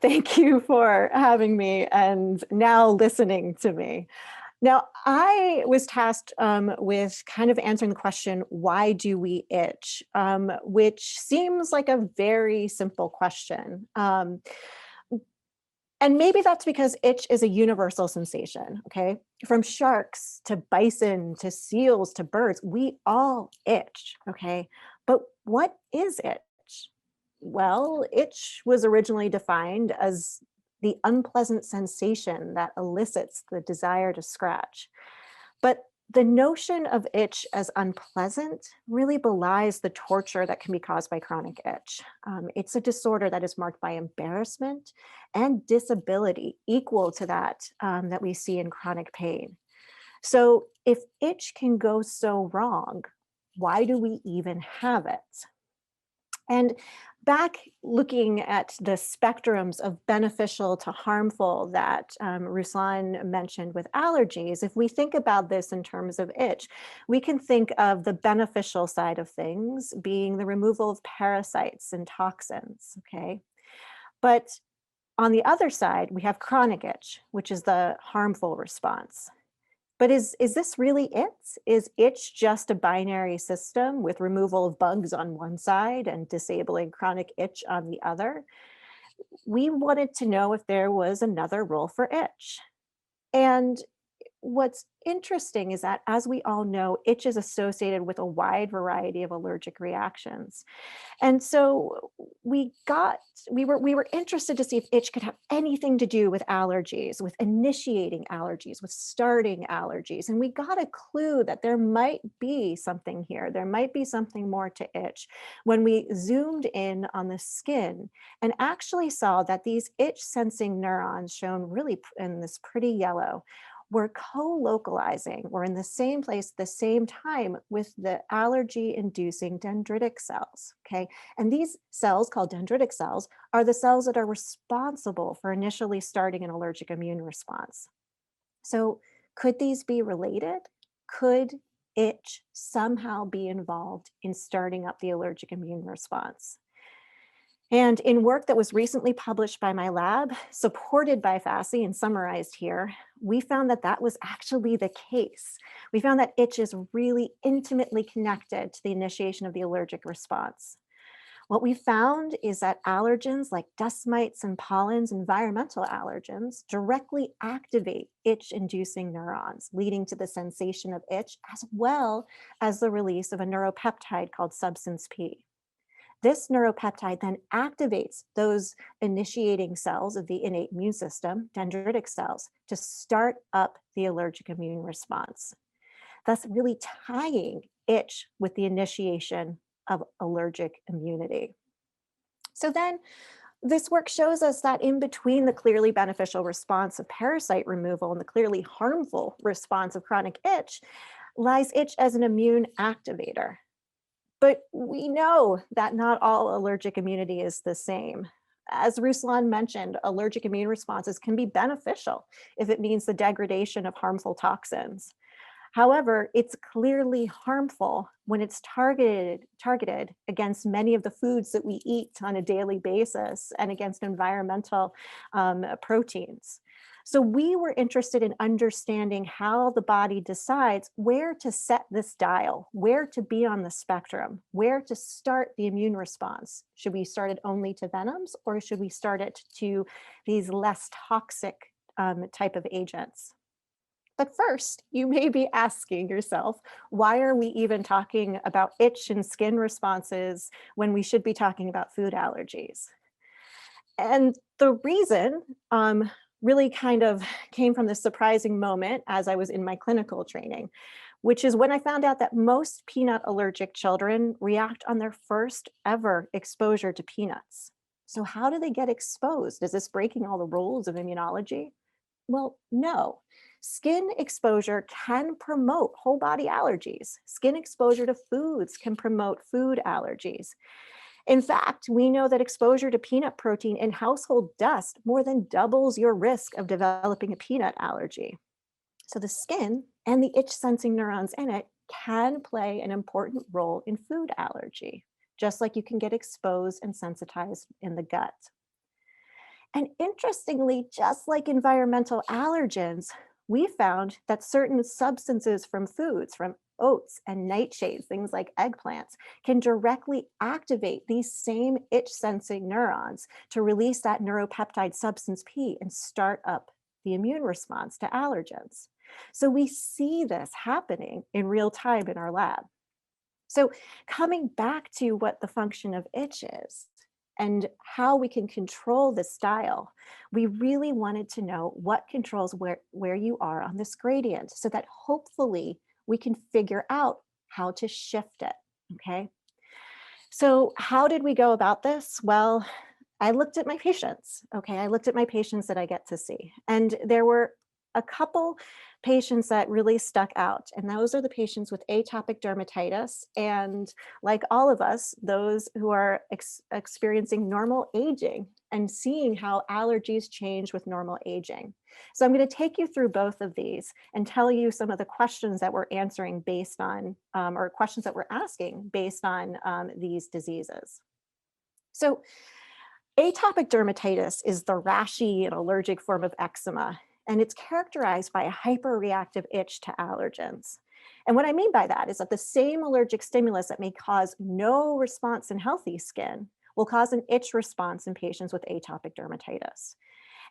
Thank you for having me and now listening to me. Now, I was tasked with kind of answering the question, why do we itch? Which seems like a very simple question. And maybe that's because itch is a universal sensation, okay? From sharks to bison to seals to birds, we all itch, okay? But what is itch? Well, itch was originally defined as the unpleasant sensation that elicits the desire to scratch. But the notion of itch as unpleasant really belies the torture that can be caused by chronic itch. It's a disorder that is marked by embarrassment and disability equal to that that we see in chronic pain. So if itch can go so wrong, why do we even have it? And back looking at the spectrums of beneficial to harmful that Ruslan mentioned with allergies, if we think about this in terms of itch, we can think of the beneficial side of things being the removal of parasites and toxins, okay? But on the other side, we have chronic itch, which is the harmful response. But is this really it? Is itch just a binary system with removal of bugs on one side and disabling chronic itch on the other? We wanted to know if there was another role for itch. And what's interesting is that, as we all know, itch is associated with a wide variety of allergic reactions. And so we were interested to see if itch could have anything to do with allergies, with initiating allergies, with starting allergies. And we got a clue that there might be something here. There might be something more to itch when we zoomed in on the skin and actually saw that these itch sensing neurons, shown really in this pretty yellow, were co-localizing, or in the same place at the same time with the allergy-inducing dendritic cells, okay? And these cells, called dendritic cells, are the cells that are responsible for initially starting an allergic immune response. So could these be related? Could itch somehow be involved in starting up the allergic immune response? And in work that was recently published by my lab, supported by FASI and summarized here, we found that that was actually the case. We found that itch is really intimately connected to the initiation of the allergic response. What we found is that allergens like dust mites and pollens, environmental allergens, directly activate itch-inducing neurons, leading to the sensation of itch, as well as the release of a neuropeptide called substance P. This neuropeptide then activates those initiating cells of the innate immune system, dendritic cells, to start up the allergic immune response, thus really tying itch with the initiation of allergic immunity. So then this work shows us that in between the clearly beneficial response of parasite removal and the clearly harmful response of chronic itch lies itch as an immune activator. But we know that not all allergic immunity is the same. As Ruslan mentioned, allergic immune responses can be beneficial if it means the degradation of harmful toxins. However, it's clearly harmful when it's targeted against many of the foods that we eat on a daily basis and against environmental proteins. So we were interested in understanding how the body decides where to set this dial, where to be on the spectrum, where to start the immune response. Should we start it only to venoms, or should we start it to these less toxic type of agents? But first, you may be asking yourself, why are we even talking about itch and skin responses when we should be talking about food allergies? And the reason really kind of came from this surprising moment as I was in my clinical training, which is when I found out that most peanut allergic children react on their first ever exposure to peanuts. So how do they get exposed? Is this breaking all the rules of immunology? Well, no. Skin exposure can promote whole body allergies. Skin exposure to foods can promote food allergies. In fact, we know that exposure to peanut protein in household dust more than doubles your risk of developing a peanut allergy. So the skin and the itch sensing neurons in it can play an important role in food allergy, just like you can get exposed and sensitized in the gut. And interestingly, just like environmental allergens, we found that certain substances from foods, from oats and nightshades, things like eggplants, can directly activate these same itch sensing neurons to release that neuropeptide substance P and start up the immune response to allergens. So we see this happening in real time in our lab. So, coming back to what the function of itch is and how we can control the style, we really wanted to know what controls where you are on this gradient so that hopefully we can figure out how to shift it. Okay. So, how did we go about this? Well, I looked at my patients. Okay. I looked at my patients that I get to see. And there were a couple patients that really stuck out. And those are the patients with atopic dermatitis. And like all of us, those who are experiencing normal aging and seeing how allergies change with normal aging. So I'm going to take you through both of these and tell you some of the questions that we're answering based on, or questions that we're asking based on these diseases. So atopic dermatitis is the rashy and allergic form of eczema, and it's characterized by a hyperreactive itch to allergens. And what I mean by that is that the same allergic stimulus that may cause no response in healthy skin will cause an itch response in patients with atopic dermatitis.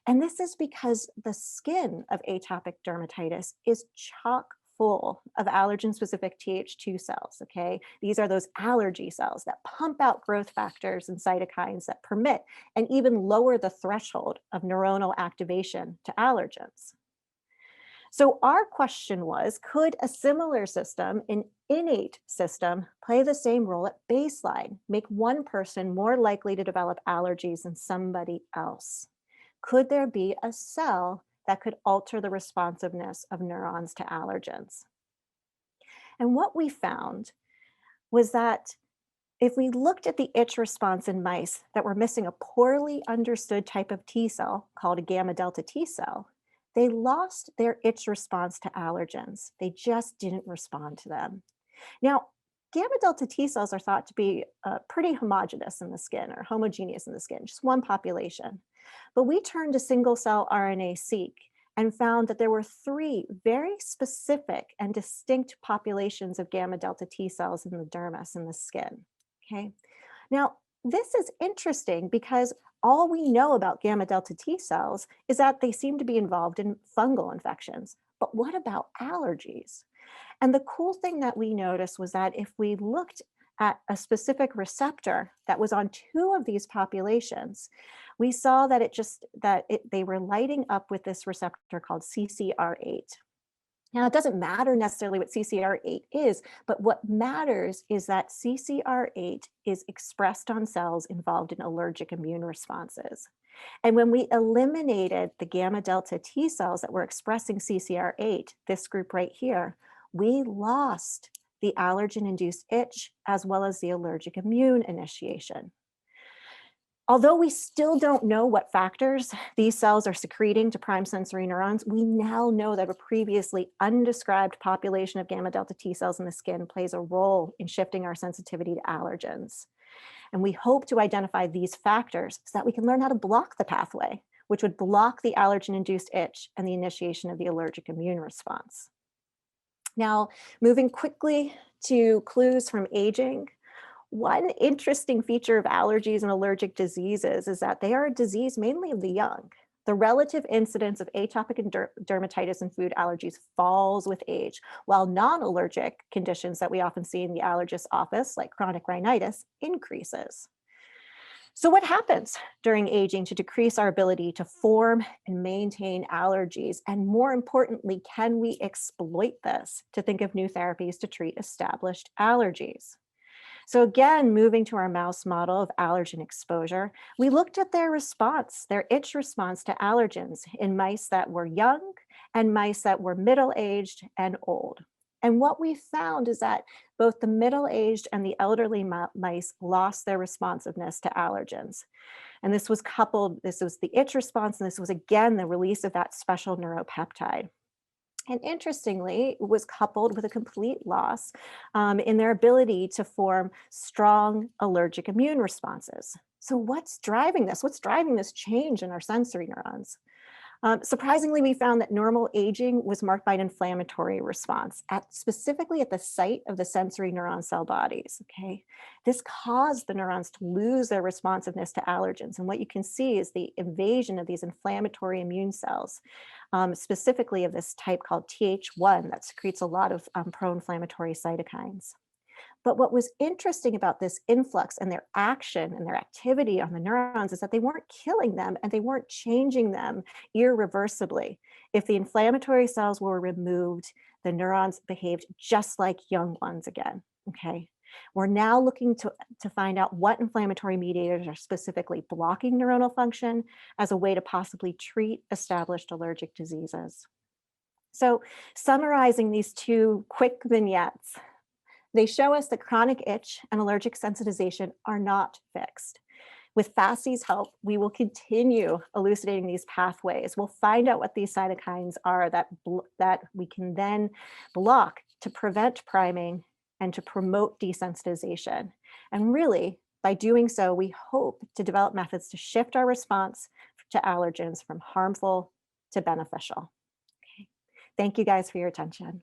And this is because the skin of atopic dermatitis is chock full of allergen specific Th2 cells. Okay. These are those allergy cells that pump out growth factors and cytokines that permit and even lower the threshold of neuronal activation to allergens. So, our question was, could a similar system, an innate system, play the same role at baseline, make one person more likely to develop allergies than somebody else? Could there be a cell that could alter the responsiveness of neurons to allergens? And what we found was that if we looked at the itch response in mice that were missing a poorly understood type of T cell called a gamma delta T cell, they lost their itch response to allergens. They just didn't respond to them. Now, gamma delta T cells are thought to be pretty homogeneous in the skin or homogeneous in the skin, just one population. But we turned to single cell RNA-seq and found that there were three very specific and distinct populations of gamma delta T cells in the dermis in the skin. Okay. Now, this is interesting because all we know about gamma delta T cells is that they seem to be involved in fungal infections. But what about allergies? And the cool thing that we noticed was that if we looked at a specific receptor that was on two of these populations, we saw that they were lighting up with this receptor called CCR8. Now, it doesn't matter necessarily what CCR8 is, but what matters is that CCR8 is expressed on cells involved in allergic immune responses. And when we eliminated the gamma delta T cells that were expressing CCR8, this group right here, we lost the allergen induced itch as well as the allergic immune initiation. Although we still don't know what factors these cells are secreting to prime sensory neurons, we now know that a previously undescribed population of gamma delta T cells in the skin plays a role in shifting our sensitivity to allergens. And we hope to identify these factors so that we can learn how to block the pathway, which would block the allergen-induced itch and the initiation of the allergic immune response. Now, moving quickly to clues from aging. One interesting feature of allergies and allergic diseases is that they are a disease mainly of the young. The relative incidence of atopic and dermatitis and food allergies falls with age, while non-allergic conditions that we often see in the allergist's office, like chronic rhinitis, increases. So what happens during aging to decrease our ability to form and maintain allergies? And more importantly, can we exploit this to think of new therapies to treat established allergies? So again, moving to our mouse model of allergen exposure, we looked at their response, their itch response to allergens in mice that were young and mice that were middle-aged and old. And what we found is that both the middle-aged and the elderly mice lost their responsiveness to allergens. And this was the itch response, and this was again the release of that special neuropeptide. And interestingly, it was coupled with a complete loss in their ability to form strong allergic immune responses. So what's driving this? What's driving this change in our sensory neurons? Surprisingly, we found that normal aging was marked by an inflammatory response, specifically at the site of the sensory neuron cell bodies. Okay, this caused the neurons to lose their responsiveness to allergens, and what you can see is the invasion of these inflammatory immune cells, specifically of this type called Th1 that secretes a lot of pro-inflammatory cytokines. But what was interesting about this influx and their action and their activity on the neurons is that they weren't killing them and they weren't changing them irreversibly. If the inflammatory cells were removed, the neurons behaved just like young ones again. Okay. We're now looking to find out what inflammatory mediators are specifically blocking neuronal function as a way to possibly treat established allergic diseases. So, summarizing these two quick vignettes, they show us that chronic itch and allergic sensitization are not fixed. With FASTC's help, we will continue elucidating these pathways. We'll find out what these cytokines are that we can then block to prevent priming and to promote desensitization. And really, by doing so, we hope to develop methods to shift our response to allergens from harmful to beneficial. Okay. Thank you guys for your attention.